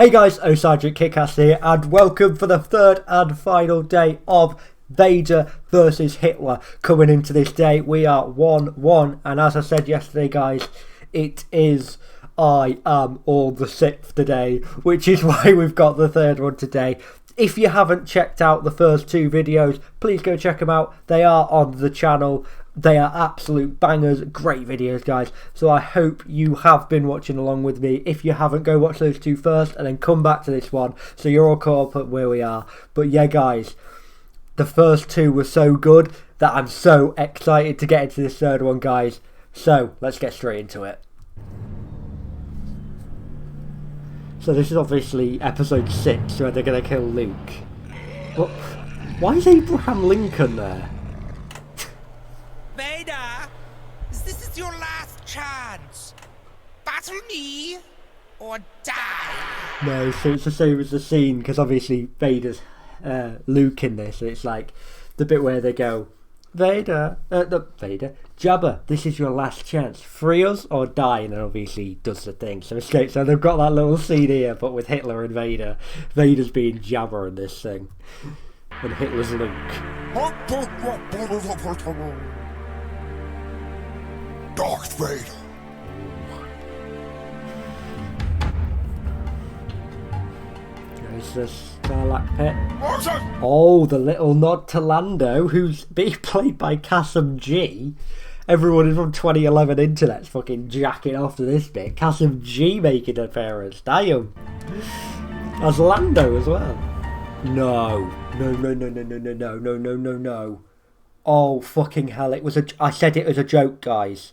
Hey guys, oSgtKickAss here, and welcome for the third and final day of Vader versus Hitler. Coming into this day, we are 1-1, and as I said yesterday, guys, it is I am all the sixth today, which is why we've got the third one today. If you haven't checked out the first two videos, please go check them out. They are on the channel. They are absolute bangers, great videos, guys. So I hope you have been watching along with me. If you haven't, go watch those two first and then come back to this one so you're all caught up at where we are. But yeah, guys, the first two were so good that I'm so excited to get into this third one, guys. So let's get straight into it. So this is obviously episode 6 where they're going to kill Luke. But why is Abraham Lincoln there? Vader, this is your last chance. Battle me or die. No, so it's the same as the scene, because obviously Vader's Luke in this. So it's like the bit where they go, Vader, Jabba, this is your last chance. Free us or die, and then obviously does the thing. So they've got that little scene here, but with Hitler and Vader. Vader's being Jabba in this thing, and Hitler's Luke. Darth Vader. There's the Starlack pit. Oh, the little nod to Lando, who's being played by Kasim G. Everyone from 2011 internet's fucking jacking off to this bit. Kasim G making an appearance. Damn. As Lando as well. No. Oh, fucking hell. I said it as a joke, guys.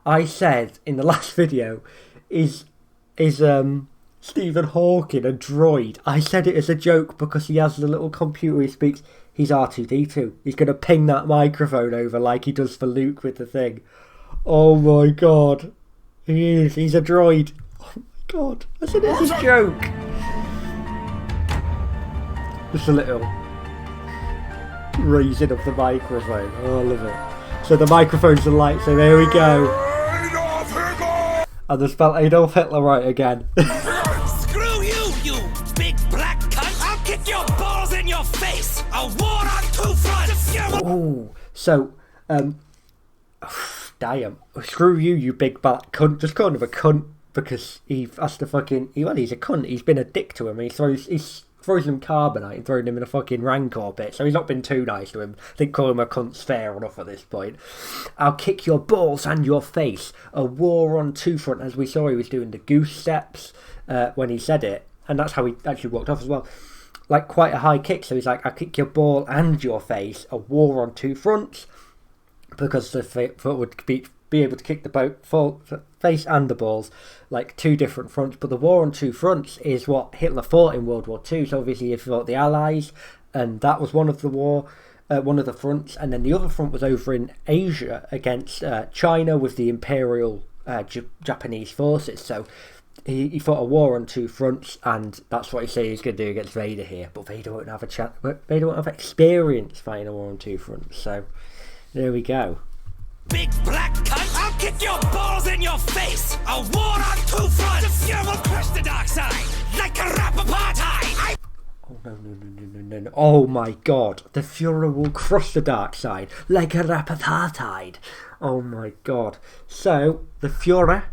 I said in the last video, is Stephen Hawking a droid? I said it as a joke because he has the little computer he speaks. He's R2-D2. He's going to ping that microphone over like he does for Luke with the thing. Oh my god. He is. He's a droid. Oh my god. I said it as a joke. Just a little raising of the microphone. Oh, I love it. So the microphone's the light, so there we go. And they spelled Adolf Hitler right again. Screw you, you big black cunt! I'll kick your balls in your face! A war on two fronts! Oh, so, damn. Screw you, you big black cunt. Just call him a cunt because he has to fucking... Well, he's a cunt. He's been a dick to him. He throws him carbonite and throwing him in a fucking rancor pit, so he's not been too nice to him. I think calling him a cunt's fair enough at this point. I'll kick your balls and your face. A war on two front, as we saw he was doing the goose steps when he said it, and that's how he actually walked off as well. Like quite a high kick, so he's like, I'll kick your ball and your face. A war on two fronts, because the foot would be able to kick the face and the balls, like two different fronts. But the war on two fronts is what Hitler fought in World War II. So obviously he fought the Allies, and that was one of the fronts. And then the other front was over in Asia against China with the Imperial Japanese forces. So he fought a war on two fronts, and that's what he said he's going to do against Vader here. But Vader won't have a chance. Vader won't have experience fighting a war on two fronts. So there we go. Big black cunt! I'll kick your balls in your face! A war on two fronts! The Fuhrer will crush the dark side like a rap apartheid! Oh no. Oh my god. The Fuhrer will crush the dark side like a rap apartheid. Oh my god. So, the Fuhrer,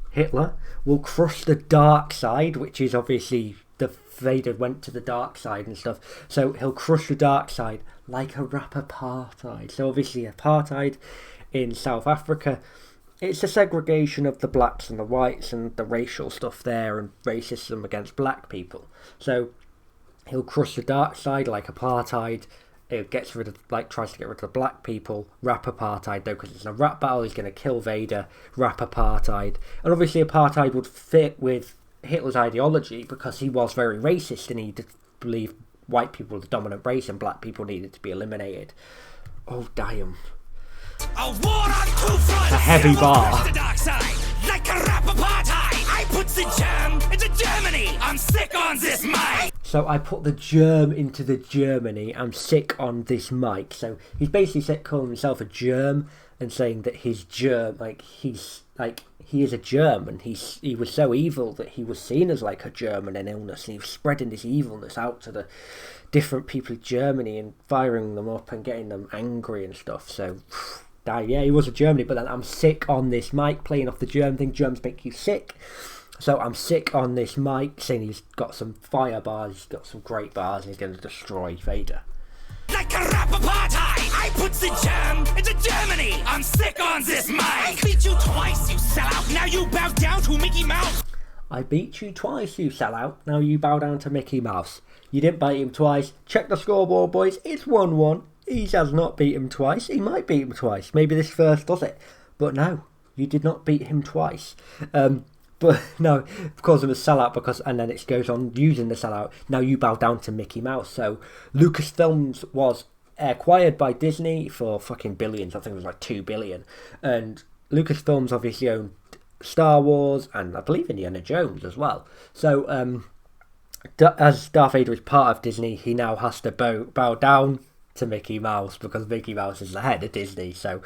Hitler, will crush the dark side, which is obviously the Vader went to the dark side and stuff. So, he'll crush the dark side like a rap apartheid. So, obviously, apartheid in South Africa, it's a segregation of the blacks and the whites and the racial stuff there and racism against black people. So he'll crush the dark side like apartheid. It gets rid of, tries to get rid of the black people. Rap apartheid though, because it's a rap battle. He's going to kill Vader. Rap apartheid, and obviously apartheid would fit with Hitler's ideology because he was very racist and he did believe white people were the dominant race and black people needed to be eliminated. Oh damn. A war on two fronts. A heavy bar. The dark side, like a rap apartheid. I put the germ into Germany. I'm sick on this mic. So I put the germ into the Germany. I'm sick on this mic. So he's basically calling himself a germ and saying that his germ, he is a German. He was so evil that he was seen as like a German in illness, and he was spreading this evilness out to the different people of Germany and firing them up and getting them angry and stuff. So, yeah, he was a Germany. But then I'm sick on this mic playing off the German thing. Germans make you sick. So I'm sick on this mic saying he's got some fire bars, he's got some great bars, and he's going to destroy Vader. Like a rap apartheid, I put the germ into Germany. I'm sick on this mic. I beat you twice, you sellout. Now you bow down to Mickey Mouse. I beat you twice, you sellout. Now you bow down to Mickey Mouse. You didn't bite him twice. Check the scoreboard, boys. It's 1-1. He has not beat him twice. He might beat him twice. Maybe this first does it. But no, you did not beat him twice. But no, of course, I'm a sellout because, and then it goes on using the sellout. Now you bow down to Mickey Mouse. So Lucasfilms was acquired by Disney for fucking billions. I think it was like 2 billion. And Lucasfilms obviously owned Star Wars and I believe Indiana Jones as well. So as Darth Vader is part of Disney, he now has to bow down to Mickey Mouse because Mickey Mouse is the head of Disney. So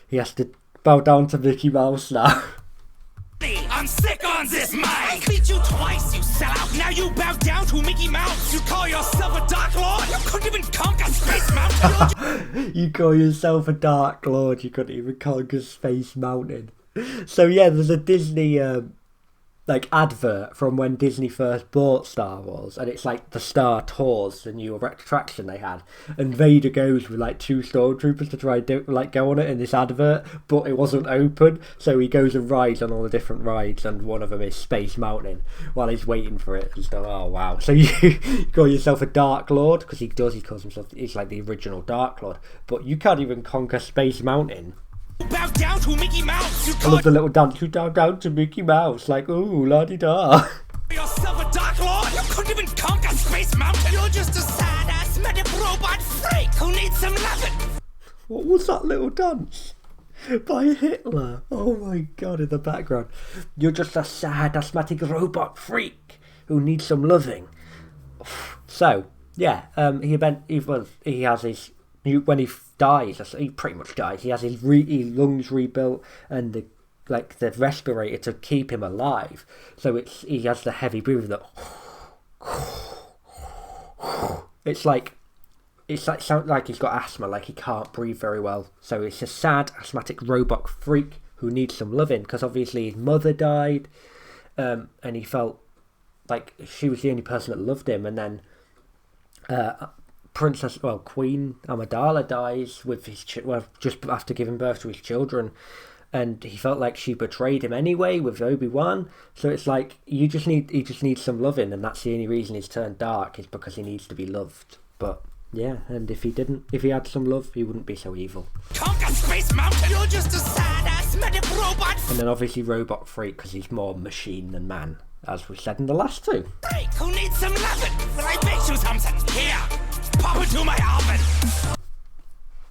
he has to bow down to Mickey Mouse now. I'm sick on this mic. I beat you twice, you sellout. Now you bow down to Mickey Mouse. You call yourself a Dark Lord? You couldn't even conquer Space Mountain. You call yourself a Dark Lord. You couldn't even conquer Space Mountain. So yeah, there's a Disney like advert from when Disney first bought Star Wars, and it's like the Star Tours, the new attraction they had, and Vader goes with like 2 stormtroopers to try and go on it in this advert, but it wasn't open, so he goes and rides on all the different rides, and one of them is Space Mountain while he's waiting for it and stuff. Oh wow! So you call yourself a Dark Lord because he calls himself, he's like the original Dark Lord, but you can't even conquer Space Mountain. Bow down to Mickey Mouse. You I love the little dance. You bow down to Mickey Mouse, like ooh la di da. Yourself a Dark Lord? You couldn't even conquer Space Mountain. You're just a sad-ass medic robot freak who needs some loving. What was that little dance by Hitler? Oh my god! In the background, you're just a sad asthmatic robot freak who needs some loving. So yeah, he has his. When he dies, he pretty much dies. He has his lungs rebuilt and the respirator to keep him alive. So he has the heavy breathing that sounds like he's got asthma, like he can't breathe very well. So it's a sad asthmatic robot freak who needs some loving because obviously his mother died, and he felt like she was the only person that loved him, and then Queen Amidala dies with just after giving birth to his children, and he felt like she betrayed him anyway with Obi-Wan. So it's like he just needs some loving, and that's the only reason he's turned dark is because he needs to be loved. But yeah, and if he had some love, he wouldn't be so evil. Conquer Space Mountain. You're just a sad-ass medic robot. And then obviously Robot Freak because he's more machine than man, as we said in the last 2. Freak who needs some loving. Will I make you something? Here. Pop into my oven.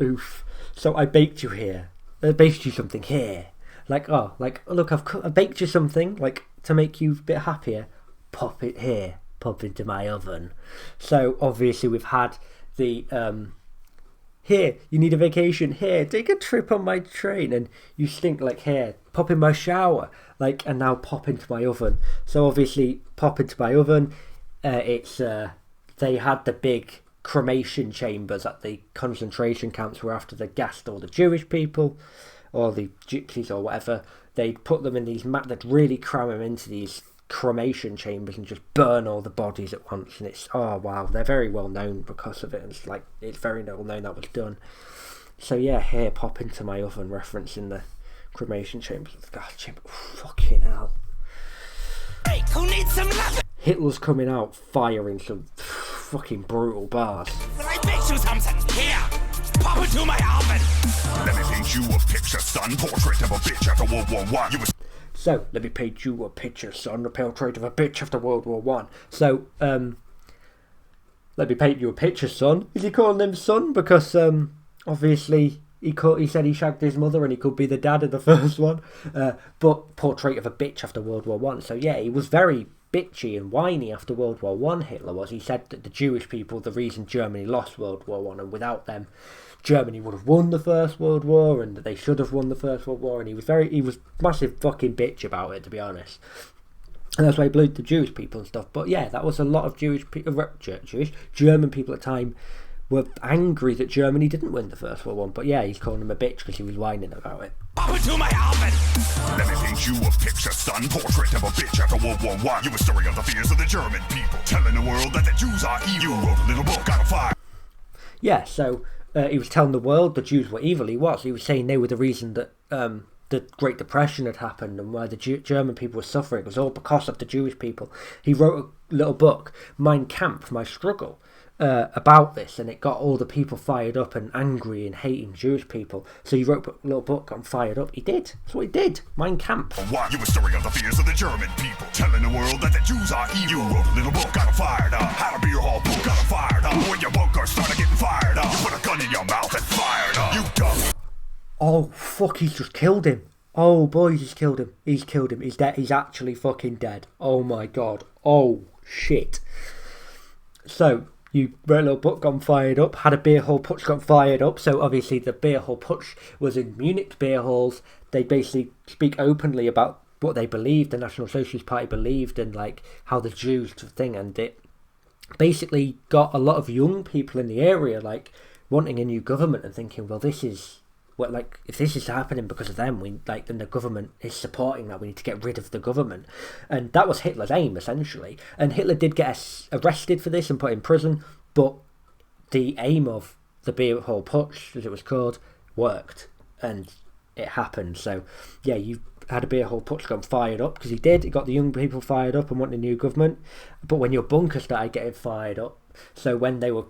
Oof. So I baked you here. I baked you something here. Look, I've baked you something, like, to make you a bit happier. Pop it here. Pop into my oven. So, obviously, we've had the, here, you need a vacation. Here, take a trip on my train. And you stink, like, here, pop in my shower. Like, and now pop into my oven. So, obviously, pop into my oven. They had the big cremation chambers at the concentration camps where after they gassed all the Jewish people or the gypsies or whatever, they'd put them in these they'd really cram them into these cremation chambers and just burn all the bodies at once. And it's, oh wow, they're very well known because of it. And it's very well known that was done. So yeah, here, pop into my oven, referencing the cremation chambers. God, fucking hell. Hey, who needs some love? Hitler's coming out firing some fucking brutal bars. Will I make you something? Here, pop into my oven. Let me paint you a picture, son. Portrait of a bitch after World War I. So, let me paint you a picture, son. A portrait of a bitch after World War One. So, let me paint you a picture, son. Is he calling him son? Because, obviously, he said he shagged his mother and he could be the dad of the first one. But portrait of a bitch after World War One. So, yeah, he was very bitchy and whiny after World War One. Hitler was. He said that the Jewish people, the reason Germany lost World War One, and without them, Germany would have won the First World War, and that they should have won the First World War. And he was massive fucking bitch about it, to be honest. And that's why he believed the Jewish people and stuff. But yeah, that was a lot of German people at the time were angry that Germany didn't win the First World War. But yeah, he's calling them a bitch because he was whining about it. Up into my office! Let me paint you a picture, son. Portrait of a bitch after World War One. You a story of the fears of the German people, telling the world that the Jews are evil. You wrote a little book on fire. Yeah, so he was telling the world the Jews were evil. He was saying they were the reason that the Great Depression had happened and why the German people were suffering. It was all because of the Jewish people. He wrote a little book, Mein Kampf, My Struggle, about this, and it got all the people fired up and angry and hating Jewish people. So he wrote a little book on fired up. He did. That's what he did. Mein Kampf. Why? You a story of the fears of the German people, telling the world that the Jews are evil. You wrote a little book, got fired up. How to be your whole book, got fired up. When your bunker started getting fired up, you put a gun in your mouth and fired up. You dumb. Oh, fuck, he's just killed him. Oh, boys, he's killed him. He's killed him. He's dead. He's actually fucking dead. Oh, my God. Oh, shit. So, you wrote a little book, got fired up, had a beer hall putsch, got fired up. So, obviously, the beer hall putsch was in Munich beer halls. They basically speak openly about what they believed, the National Socialist Party believed, and, like, how the Jews thing, and it basically got a lot of young people in the area, like, wanting a new government and thinking, well, this is... Well, like, if this is happening because of them, then the government is supporting that. We need to get rid of the government, and that was Hitler's aim essentially. And Hitler did get arrested for this and put in prison, but the aim of the beer hall putsch, as it was called, worked, and it happened. So yeah, you had a beer hall putsch got fired up because he did. It got the young people fired up and wanted a new government. But when your bunker started getting fired up, so when they were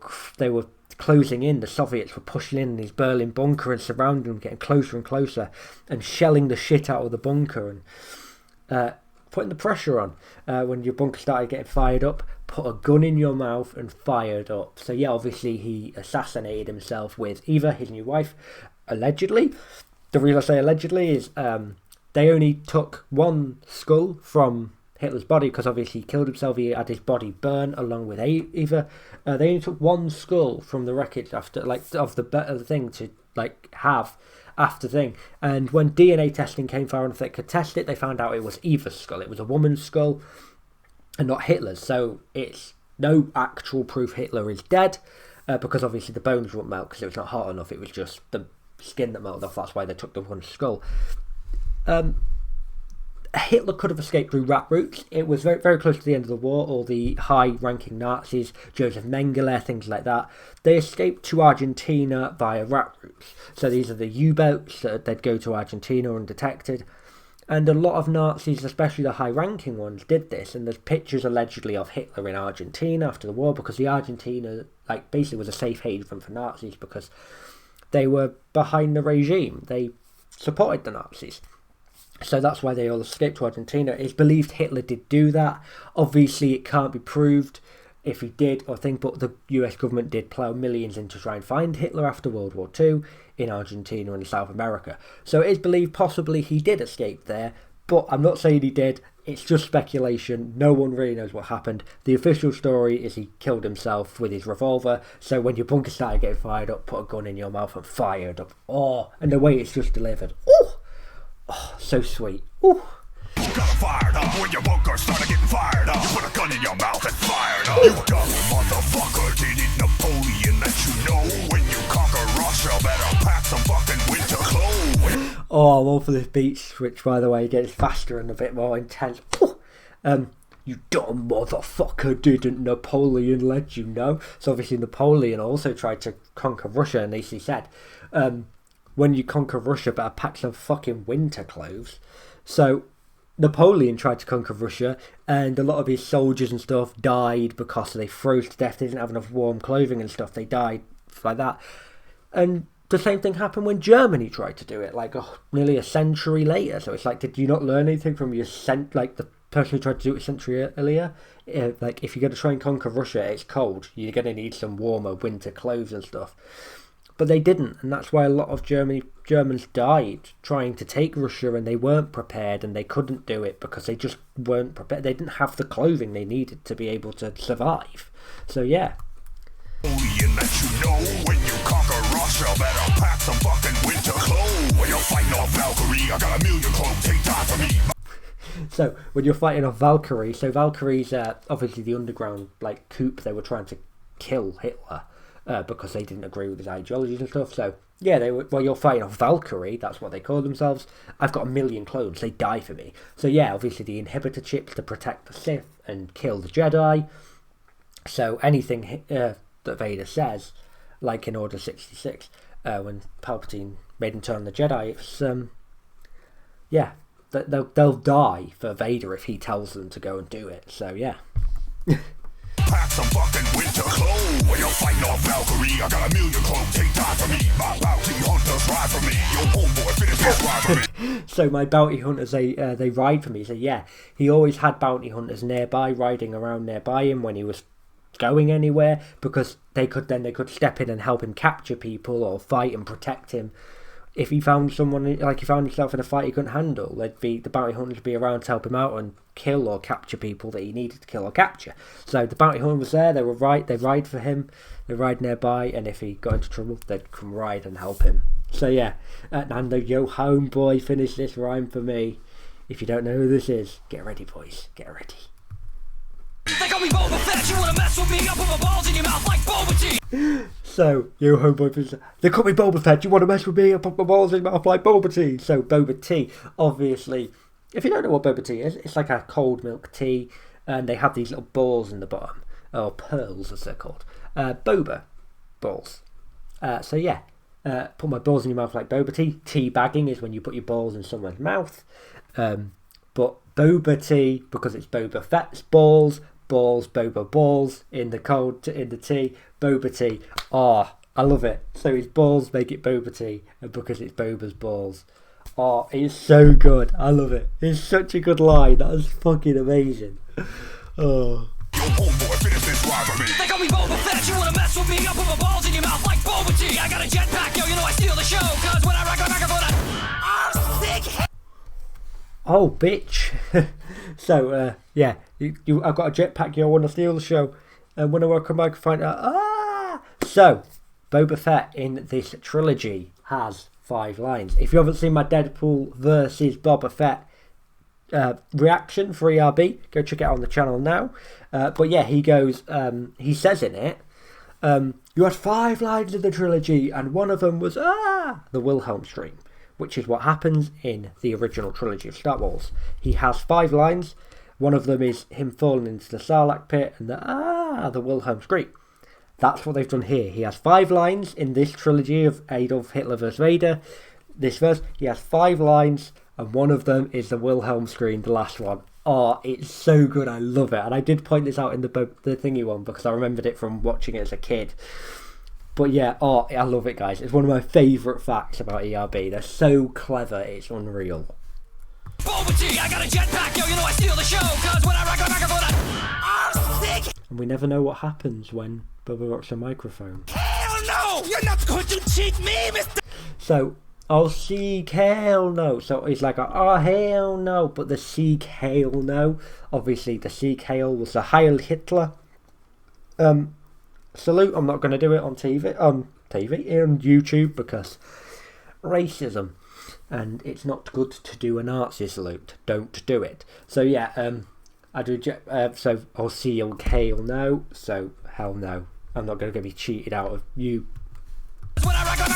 closing in, the Soviets were pushing in these Berlin bunker and surrounding them, getting closer and closer, and shelling the shit out of the bunker and putting the pressure on. When your bunker started getting fired up, put a gun in your mouth and fired up. So yeah, obviously he assassinated himself with either his new wife, allegedly. The reason I say allegedly is they only took one skull from Hitler's body because obviously he killed himself. He had his body burned along with Eva. They only took one skull from the wreckage after, like, of the thing to like have after thing. And when DNA testing came far enough they could test it, they found out it was Eva's skull. It was a woman's skull and not Hitler's. So it's no actual proof Hitler is dead because obviously the bones wouldn't melt because it was not hot enough. It was just the skin that melted off. That's why they took the one skull. Hitler could have escaped through rat routes. It was very, very close to the end of the war. All the high-ranking Nazis, Joseph Mengele, things like that, they escaped to Argentina via rat routes. So these are the U-boats that they'd go to Argentina undetected. And a lot of Nazis, especially the high-ranking ones, did this. And there's pictures allegedly of Hitler in Argentina after the war because the Argentina, like, basically was a safe haven for Nazis because they were behind the regime. They supported the Nazis. So that's why they all escaped to Argentina. It's believed Hitler did do that. Obviously, it can't be proved if he did or think, but the US government did plough millions in to try and find Hitler after World War II in Argentina and South America. So it is believed possibly he did escape there, but I'm not saying he did. It's just speculation. No one really knows what happened. The official story is he killed himself with his revolver. So when your bunker started getting fired up, put a gun in your mouth and fired up. Oh, and the way it's just delivered. Oh, so sweet. Ooh. Got fired up when your bunker started getting fired up. You put a gun in your mouth and fired up. You dumb motherfucker, didn't Napoleon let you know when you conquer Russia better pack some fucking winter clothes? Oh, I'm all for this beat switch, by the way. It gets faster and a bit more intense. You dumb motherfucker, didn't Napoleon let you know? So obviously Napoleon also tried to conquer Russia, and he said, when you conquer Russia, better pack some fucking winter clothes. So Napoleon tried to conquer Russia, and a lot of his soldiers and stuff died because they froze to death. They didn't have enough warm clothing and stuff. They died like that. And the same thing happened when Germany tried to do it, like nearly a century later. So it's like, did you not learn anything from your the person who tried to do it a century earlier? Like, if you're going to try and conquer Russia, it's cold. You're going to need some warmer winter clothes and stuff. But they didn't, and that's why a lot of Germans died trying to take Russia, and they weren't prepared, and they couldn't do it because they just weren't prepared. They didn't have the clothing they needed to be able to survive. So yeah. And let you know when you conquer Russia, better pack some fucking winter clothes. When you're fighting off Valkyrie, I got a million clothes, take time for me. So when you're fighting off Valkyrie, so Valkyrie's obviously the underground like coup they were trying to kill Hitler because they didn't agree with his ideologies and stuff. So yeah, they were. Well, you're fighting off Valkyrie. That's what they call themselves. I've got a million clones. They die for me. So yeah, obviously the inhibitor chips to protect the Sith and kill the Jedi. So anything that Vader says, like in Order 66, when Palpatine made him turn the Jedi, it's yeah, they'll die for Vader if he tells them to go and do it. So yeah. Pack some fucking winter clothes. When you're fighting off Valkyrie, I got a million clothes, take time for me. My bounty hunters ride for me. Your homeboy finish this ride for me. So my bounty hunters, they ride for me. So yeah, he always had bounty hunters nearby, riding around nearby him when he was going anywhere, because they could step in and help him capture people or fight and protect him. If he found someone, like he found himself in a fight he couldn't handle, the bounty hunters would be around to help him out and kill or capture people that he needed to kill or capture. So the bounty hunter was there, they ride for him, they ride nearby, and if he got into trouble, they'd come ride and help him. So yeah, Nando, yo homeboy, finish this rhyme for me. If you don't know who this is, get ready boys, get ready. They call me Boba Fett, you wanna mess with me? I'll put my balls in your mouth like Boba Tea. So, yo homeboy, they call me Boba Fett, you wanna mess with me? I'll put my balls in your mouth like Boba Tea. So Boba Tea, obviously, if you don't know what Boba Tea is, it's like a cold milk tea, and they have these little balls in the bottom, or pearls as they're called. Boba balls. So yeah, put my balls in your mouth like Boba Tea. Tea bagging is when you put your balls in someone's mouth. But Boba Tea, because it's Boba Fett's balls, Boba balls in the tea, Boba Tea. Oh, I love it. So his balls make it Boba Tea, and because it's Boba's balls. Oh, it's so good. I love it. It's such a good line. That was fucking amazing. Oh. Your homeboy finish this ride for me. They call me Boba Fett, you wanna mess with me? I'll put my balls in your mouth like Boba Tea. I got a jetpack, yo, you know I steal the show, cause when I rock I'm sick. Oh, bitch. So, yeah, I've got a jetpack, you want to steal the show. And when I come back, I find out, So, Boba Fett in this trilogy has 5 lines. If you haven't seen my Deadpool versus Boba Fett reaction for ERB, go check it out on the channel now. But yeah, he goes, he says in it, you had 5 lines in the trilogy, and one of them was, the Wilhelm scream, which is what happens in the original trilogy of Star Wars. He has 5 lines. One of them is him falling into the Sarlacc pit and the Wilhelm scream. That's what they've done here. He has 5 lines in this trilogy of Adolf Hitler vs. Vader. This verse, he has 5 lines, and one of them is the Wilhelm scream, the last one. Oh, it's so good. I love it. And I did point this out in the thingy one because I remembered it from watching it as a kid. But yeah, I love it, guys. It's one of my favourite facts about ERB. They're so clever, it's unreal. Boba Tea, I got a jetpack, yo, you know I steal the show, cause when I rock I'm sick. And we never know what happens when Bubba rocks a microphone. Hell no! You're not going to cheat me, Mr. So, seek hell no. So he's like, hell no. But the seek hail no. Obviously, the seek hail was the Heil Hitler salute. I'm not going to do it on YouTube because racism, and it's not good to do a Nazi salute. Don't do it. So yeah, I do. So I'll see hail no. So hell no. I'm not going to be cheated out of you. When I rock I'm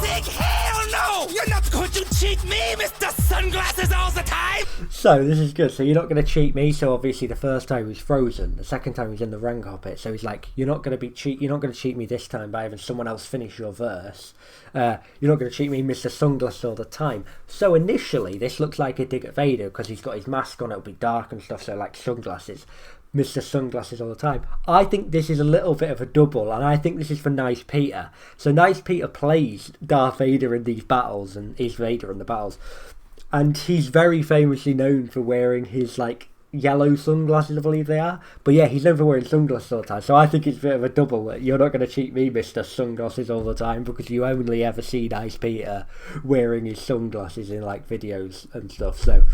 sick. Hell no! You're not going to cheat me, Mr. Sunglasses, all the time. So this is good. So you're not going to cheat me. So obviously the first time he's frozen. The second time he's in the Rancor pit. So he's like, you're not going to cheat me this time by having someone else finish your verse. You're not going to cheat me, Mr. Sunglasses, all the time. So initially this looks like a dig at Vader because he's got his mask on. It'll be dark and stuff. So like sunglasses. Mr. Sunglasses all the time. I think this is a little bit of a double, and I think this is for Nice Peter. So Nice Peter plays Darth Vader in these battles, and is Vader in the battles, and he's very famously known for wearing his like yellow sunglasses, I believe they are. But yeah, he's never wearing sunglasses all the time. So I think it's a bit of a double. You're not going to cheat me, Mr. Sunglasses, all the time, because you only ever see Nice Peter wearing his sunglasses in like videos and stuff. So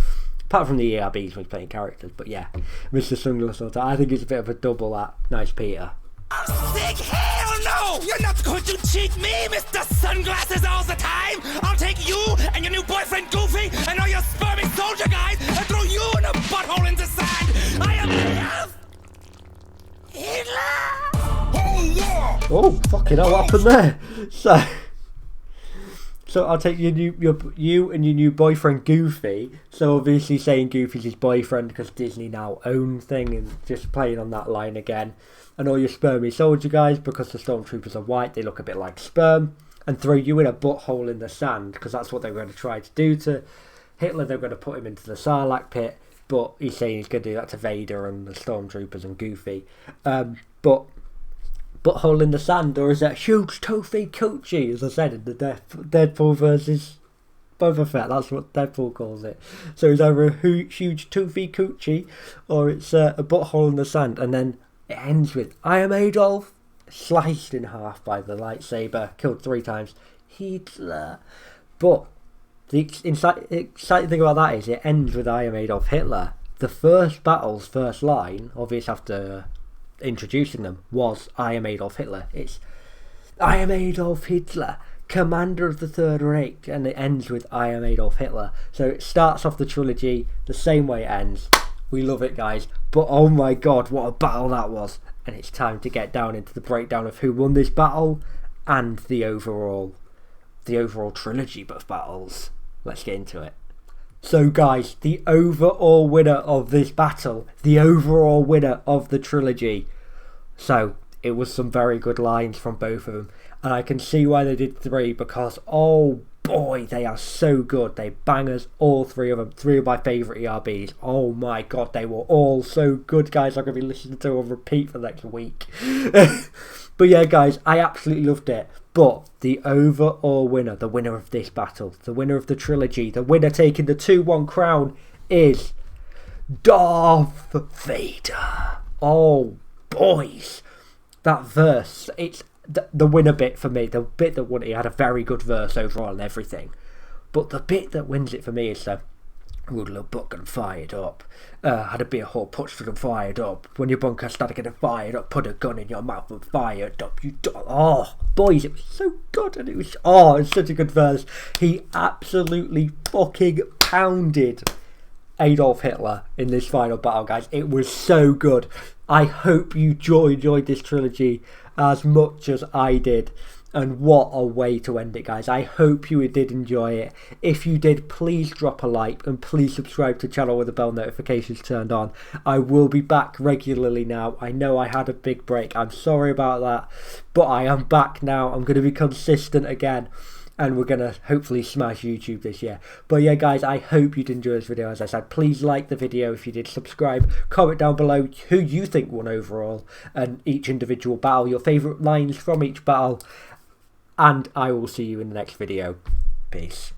apart from the ERBs when he's playing characters. But yeah, Mr. Sunglasses all the time. I think it's a bit of a double at Nice Peter. I'm sick? Hell no! You're not going to cheat me, Mr. Sunglasses, all the time! I'll take you and your new boyfriend Goofy and all your spermy soldier guys and throw you in a butthole in the sand! I am Hitler! Oh, yeah! Oh, fucking hell, what happened there? So I'll take you and your new boyfriend Goofy. So obviously saying Goofy's his boyfriend because Disney now own thing, and just playing on that line again. And all your spermy soldier guys, because the stormtroopers are white, they look a bit like sperm, and throw you in a butthole in the sand, because that's what they were going to try to do to Hitler. They're going to put him into the Sarlacc pit, but he's saying he's going to do that to Vader and the stormtroopers and Goofy. But butthole in the sand, or is that huge toothy coochie, as I said in the Deadpool versus Boba Fett, that's what Deadpool calls it. So it's either a huge toothy coochie, or it's a butthole in the sand, and then it ends with, I am Adolf, sliced in half by the lightsaber, killed 3 times, Hitler. But the exciting thing about that is it ends with I am Adolf Hitler. The first battle's first line, obviously after introducing them, was I am Adolf Hitler. It's I am Adolf Hitler, commander of the Third Reich, and it ends with I am Adolf Hitler. So it starts off the trilogy the same way it ends. We love it, guys. But oh my god, what a battle that was. And it's time to get down into the breakdown of who won this battle and the overall trilogy of battles. Let's get into it. So guys, the overall winner of this battle, the overall winner of the trilogy. So it was some very good lines from both of them. And I can see why they did 3, because oh boy, they are so good. They bangers, all 3 of them. 3 of my favourite ERBs. Oh my god, they were all so good, guys. I'm going to be listening to them on repeat for the next week. But yeah, guys, I absolutely loved it. But the overall winner, the winner of this battle, the winner of the trilogy, the winner taking the 2-1 crown is Darth Vader. Oh, boys. That verse, it's the winner bit for me. The bit that won it, he had a very good verse overall and everything. But the bit that wins it for me is the Rule little butt getting fired up. Had a beer hole push getting fired up. When your bunker started getting fired up, put a gun in your mouth and fired up. Oh, boys, it was so good. And it was such a good verse. He absolutely fucking pounded Adolf Hitler in this final battle, guys. It was so good. I hope you enjoyed this trilogy as much as I did. And what a way to end it, guys. I hope you did enjoy it. If you did, please drop a like and please subscribe to the channel with the bell notifications turned on. I will be back regularly now. I know I had a big break. I'm sorry about that. But I am back now. I'm going to be consistent again. And we're going to hopefully smash YouTube this year. But yeah, guys, I hope you did enjoy this video. As I said, please like the video if you did. Subscribe. Comment down below who you think won overall. And each individual battle. Your favourite lines from each battle. And I will see you in the next video. Peace.